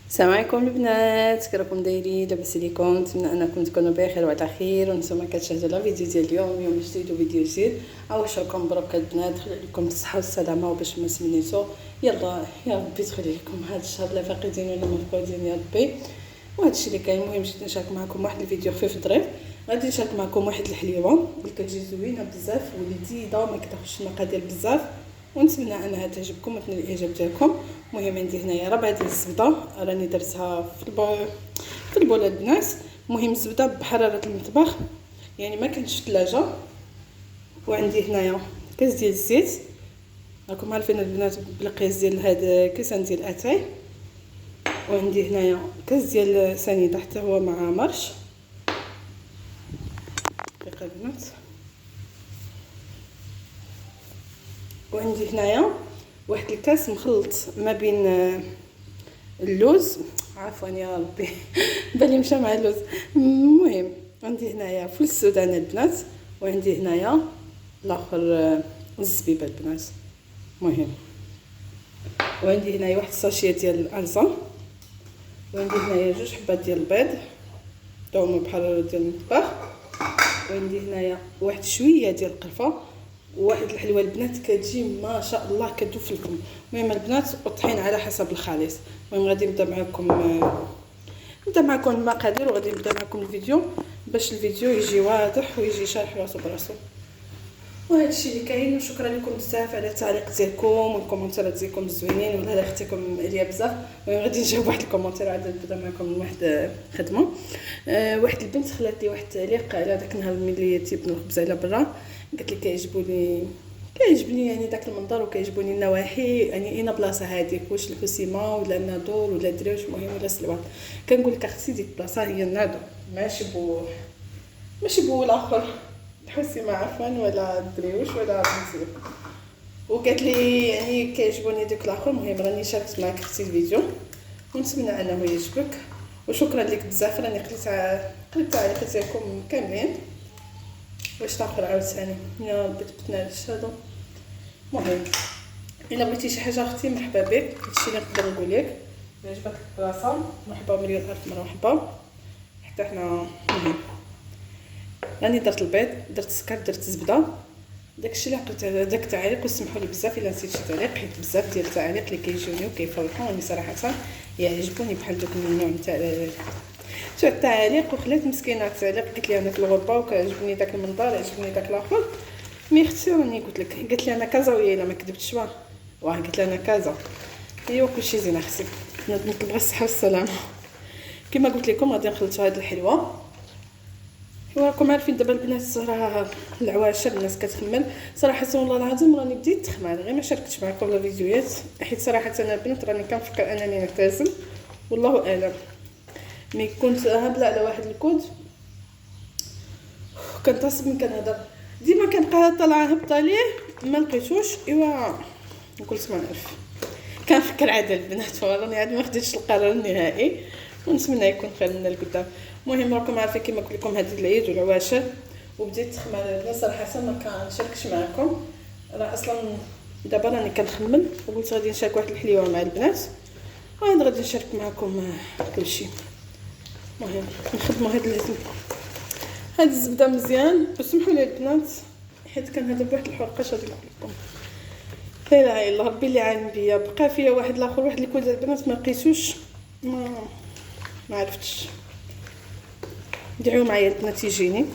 السلام عليكم البنات، كي راكم دايرين؟ لاباس عليكم؟ نتمنى انكم تكونوا بخير وعلى خير. وانتم كتشاهدوا لا فيديو ديال يوم جديد وفيديو جديد. عواش راكم مبروك البنات، خلي لكم الصحه والسلامه وباش ما سمنيتو. يلا يا ربي تخلي لكم هذا الشهر لا فاقدين ولا مفقودين يا ربي. وهذا الشيء اللي كاين. المهم جيت نشارك معكم واحد الفيديو خفيف ظريف. غادي نشارك معكم واحد الحليوه اللي كتجي زوينه بزاف ولذيذه وما كتاخذش المقادير بزاف، ونتمنى انها تعجبكم وتنال الاعجاب ديالكم. المهم عندي هنايا ربعه ديال الزبده، راني درتها في البوله البنات. المهم الزبده بحراره المطبخ، يعني ما كانش في الثلاجه. وعندي هنايا كاس ديال الزيت، راكم عارفين البنات بالقياس ديال هذا كيسان ديال اتاي. وعندي هنايا كاس ديال سنيده حتى هو مع مرش دقيقه البنات. وعندي هنايا واحد الكاس مخلط ما بين اللوز، عفوا يا ربي بالي مشى مع اللوز. المهم عندي هنايا فول السودان البنات، وعندي هنايا الاخر الزبيبه البنات. المهم وعندي هنايا واحد الساشيه ديال الارزه، وعندي هنايا جوج حبات ديال البيض دوما بحراره ديال المطبخ، وعندي هنايا واحد شويه ديال القرفه، وواحد الحلوه البنات كتجي ما شاء الله كتذوب في الفم. المهم البنات والطحين على حسب الخليط. المهم غادي نبدا معكم المقادير، وغادي نبدا معكم الفيديو باش الفيديو يجي واضح ويجي شارح راسو براسو. وهذا الشيء اللي كاين. وشكرا لكم بزاف على التعليق ديالكم والكومونتيرات ديالكم الزوينين، ولا اختكم عليا بزاف. المهم غادي نجاوب واحد الكومونتير عاد نبدا معكم واحد خدمه. واحد البنت خلات لي واحد التعليق على داك النهار ملي تيبنوا الخبز على برا. قالت لي كيعجبني يعني داك المنظر وكيعجبوني النواحي، يعني اين بلاصه هذيك، واش الحسيمه ولا الناظور ولا دريوش، المهم ولا سلوان. كنقول لك اختي ديك البلاصه هي الناظور، ماشي بو الاخر الحسيمه عفوا ولا الدريوش ولا المسير. وقالت لي يعني كيعجبوني دوك الاخر. المهم راني شاركت معك اختي الفيديو ونتمنى انه يعجبك. وشكرا لك بزاف، راني قريت التعليقات ديالكم كاملين. واش تاخر عاوتاني يا ربي تبتنا هذا. المهم الا بغيتي شي حاجه اختي مرحبا بك، هادشي اللي نقدر نقول لك. الا عجبك البلاصه مرحبا مليون الف مرحبا حتى حنا. المهم راني درت البيض، درت السكر، درت الزبده، داكشي اللي قلت على داك التعليق. وسمحوا لي بزاف الا نسيت شي تعليق، حيت بزاف ديال التعاليق اللي كيجيوني وكيفرحوني صراحه يعجبوني بحال دوك النوع نتاع التعاليق. وخلات مسكينه التعليق قالت لي انا في الغربه وكيعجبني داك المنظر، عجبني داك الاخر. مي اختي راني قلت لك، قالت لي انا كازا وهي الا ما كذبتش قالت لي انا كازا. ايوا كلشي زين اختي، نطلب غير الصحه والسلامه. كما قلت لكم غادي نخلطوا هذه الحلوه. وراكم عارفين دابا البنات راه العواشر الناس كتخمل. صراحه والله العظيم راني بديت تخمل، غير ما شاركتش معكم لا فيديوهات، حيت صراحه انا البنات راني كنفكر انني نعتزل، والله اعلم. مي كنت هابله على واحد الكود كنتصب من كنهضر ديما كنبقى طالعه هبطه ليه ما لقيتوش. ايوا قلت ما نعرف، كنفكر عاد البنات وراني عاد ما خديتش القرار النهائي، ونتمنى يكون خير من القدام. المهم راكم عارفين كما قلت لكم هذه العيد والعواشر وبديت تخمل. صراحه ما كنشاركش معكم، راه اصلا دابا راني كنخمل وقلت غادي نشارك واحد الحليوه مع البنات وعاد غادي نشارك معكم كلشي. المهم نخدموا هاد الزبده مزيان. وسمحوا لي البنات حيت كنهضر بواحد الحرقه غادي نقول لكم. لا اله الا الله ربي اللي عالم بيا. بقى فيا واحد الاخر واحد اللي كل البنات ما لقيتوش، ما عرفتش. دعيو معايا البنات يجيني.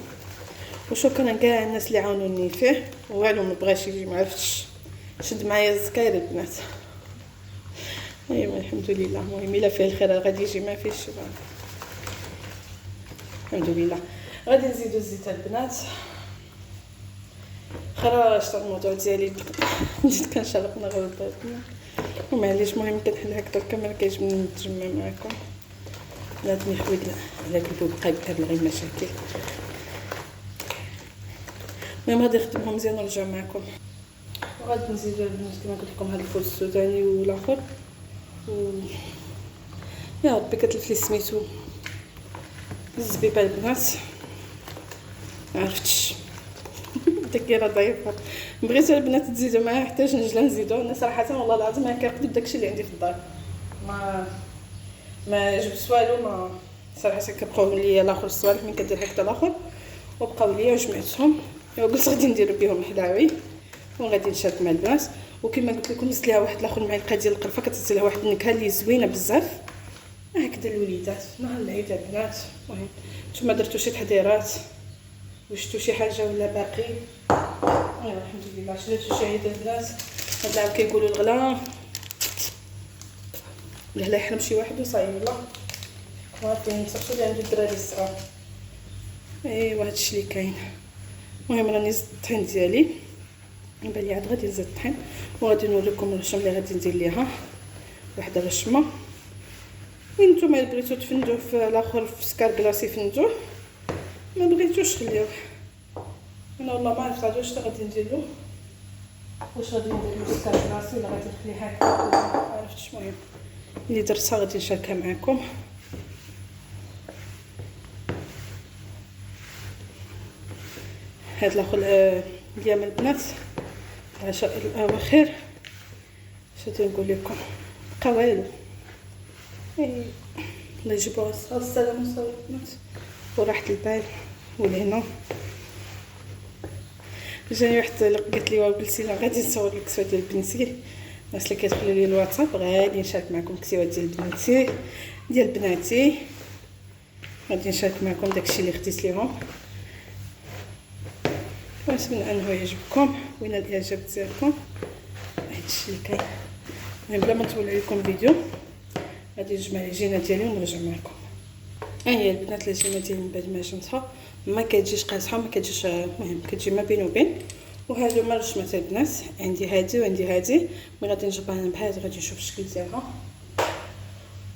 وشكرا كاع الناس اللي عاونوني فيه، والو ما بغاش يجي ما عرفتش. شد معايا الزكاير البنات. ايوا الحمد لله. المهم الا فيه الخير غادي يجي، ما فيهش الحمد لله. غادي نزيدو الزيت البنات. خرجت الموضوع ديالي بديت كنشرق نغلط ومعليش. المهم كنحل هكذا الكاميرا كيعجبني نتجمع معكم. لا تنحوي على قلبو بقى كامل غير مشاكل. المهم غادي نخدمهم مزيان ونرجع معكم. وغادي نزيدو البنات كما قلت لكم هذا الفول السوداني والاخر يا ربي كتلف لي سميتو الزبيبه البنات عرفتش التكيره ضعيفه. بغيت البنات تزيدوا معايا حتى نجي نزيدو. انا صراحه والله العظيم ما كنقدر داكشي اللي عندي في الدار، ما ما جبت والو، ما صراحه كيبقاو ليا الاخر الصوالح من كدير هكذا الاخر وبقاو ليا وجمعتهم. قلت غادي ندير بهم الحلاوي وغادي نشارك مع البنات. وكما قلت لكم زدت لها واحد الاخر معلقه ديال القرفه كتعطي لها واحد النكهه اللي زوينه بزاف هكذا الوليدات نهار العيد البنات. المهم نتوما درتو شي تحضيرات وشتو شي حاجه ولا باقي؟ الحمد لله شريتو شي عيد البنات. هاد العام كيقولوا الغلا لا يحرم شي واحد وصايم الله ما فين صافي اللي عنده الدراري الصغار. ايوا هادشي اللي كاين. المهم راني زدت الطحين ديالي بان لي عاد غادي نزيد الطحين وغادي نوريكم الرشم اللي غادي ندير ليها واحد الرشمه. وانتم بغيتو تفندوه في الاخر في سكر كلاصي فندوه، ما بغيتوش خليوه. انا والله ما عرفت واش غادي ندير له، واش غادي ندير له سكر كلاصي ولا غادي نخليه هكا ما عرفتش. المهم اللي درتها غادي نشاركها معكم. هاد الاخر ديال البنات العشاء الاواخر شنو نقول لكم بقى والو. الله يجبرها السلامه البنات وراحه البال. ولهنا جاني واحد قالت لي وبلتي غادي نصور لك كسوه ديال بنتي. الناس اللي كيدخلوا لي الواتساب غادي نشارك معكم كسوات ديال بنتي ديال بناتي، غادي نشارك معكم داكشي اللي خديت ليهم. ونتمنى انه يعجبكم وين الاعجاب ديالكم. هادشي اللي كاين. المهم بلا ما نطول عليكم فيديو غادي نجمع العجينه ديالي ونرجع معكم. هي البنات العجينه ديالي من بعد ما عجنتها ما كتجيش قاصحه ما كتجيش، المهم كتجي ما بين وبين. وهادو هما الرشمات البنات، عندي هادي وعندي هادي. ملي غادي نجبرها بحال هادي غادي نشوف الشكل ديالها.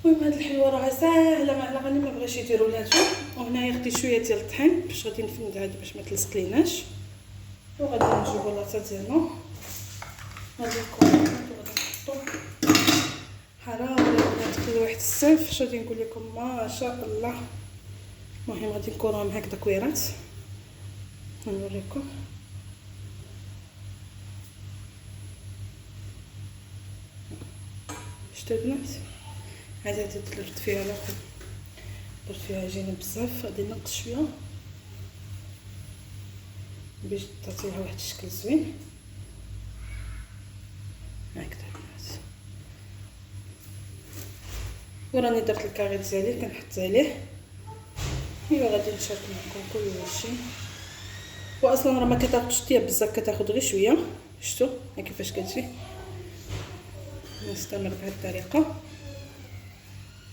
المهم هاد الحلوه راه ساهله على غالي ما بغاش يدير ولاتو. وهنايا خديت شويه ديال الطحين باش غادي نفند هادو باش ما تلصق وغادي نجيبو لاطه ديالنا غادي نكون حرام البنات كل واحد الصيف اش غادي نقول لكم ما شاء الله. المهم غادي نكورهم هكذا كويرات نوريكم. شتو البنات هذه درت فيها الاخر درت فيها عجينه بزاف غادي نقص شويه باش تعطيها واحد الشكل زوين هكذا البنات. وراني درت الكاري ديالي كنحط عليه. ايوا غادي نشارك معكم كل شيء. واصلا راه ما كتاخذش طياب بزاف كتاخذ غير شويه. شفتوا كيفاش كتجي. نستمر بهذه الطريقه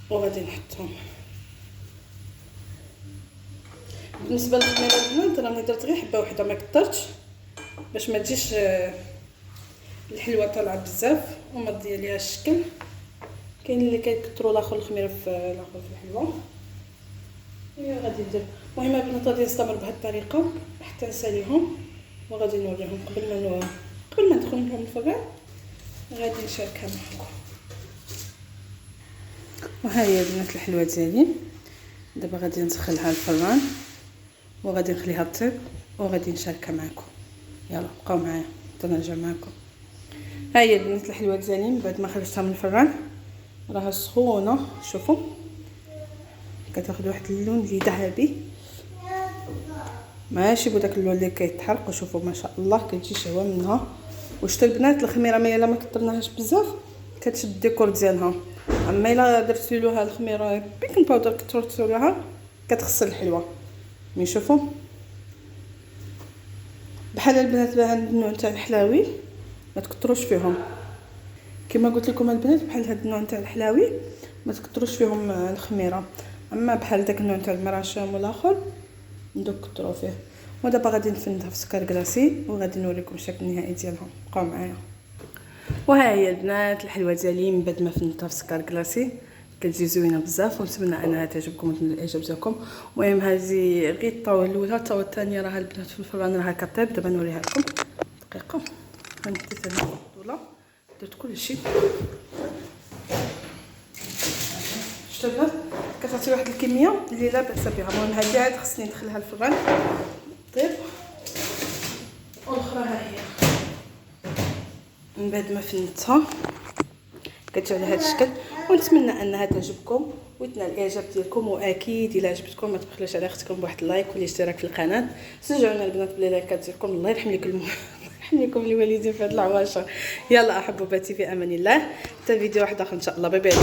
وغادي نحطهم. بالنسبه للخميره البنات راني درت غير حبه واحده ما كثرتش باش ما تجيش الحلوه طالعه بزاف وما تضيع ليها الشكل. كاين اللي كيكثروا الاخر الخميره في الحلوه. ايوا غادي ندير. المهم البنات غادي نستمر بهذه الطريقه حتى نساليهم وغادي نوريهم قبل ما ندخل لهم الفران غادي نشاركها معكم. وها هي البنات الحلوه ديالي دابا غادي ندخلها الفران وغادي نخليها طيب وغادي نشاركها معكم. يلا بقاو معايا حتى نرجع معكم. ها هي البنات الحلوه ديالي من بعد ما خرجتها من الفران راها سخونه. شوفوا كتاخذ واحد اللون اللي ذهبي ماشي بداك اللون اللي كيتحرق. وشوفوا ما شاء الله كتجي شهوه منها. وشتو البنات الخميره ما الا ما كثرناهاش بزاف كتشد الديكور ديالها. اما الا درتي لها الخميره بيكنج باودر كثرتو لها كتخسر الحلوه. مي شوفوا بحال البنات عند النوع تاع الحلاوي ما تكثروش فيهم. كما قلت لكم البنات بحال هاد النوع تاع الحلاوي ما تكثروش فيهم الخميره. اما بحال داك النوع تاع المراشم والاخر ندوك كثروا فيه. ودابا غادي نفندها في سكر كلاصي وغادي نوريكم الشكل النهائي ديالها. بقاو معايا. وها هي البنات الحلوه ديالي من بعد ما فندتها في سكر كلاصي كتجي زوينه بزاف ونتمنى انها تعجبكم وتنال الاعجاب ديالكم. المهم هذه غير الطاوه الاولى. الطاوه الثانيه راها البنات في الفران راها كطيب. دابا نوريها لكم دقيقه. غنحط انا الطوله درت كلشي. شفتوا البنات كتعطي واحد الكميه اللي لا باس بها. المهم هذه عاد خصني ندخلها الفران طيب. والاخرى ها هي من بعد ما فندتها كتجي على هذا الشكل. ونتمنى انها تعجبكم وتنال الاعجاب ديالكم. واكيد الا عجبتكم ما تبخلوش على اختكم بواحد اللايك والاشتراك في القناه. شجعونا البنات بلي لايكات ديالكم. الله يرحم لكم الله يرحم لكم الوالدين في هذه العواشر. يلا احبوباتي في امان الله، حتى فيديو واحد اخر ان شاء الله. باي باي.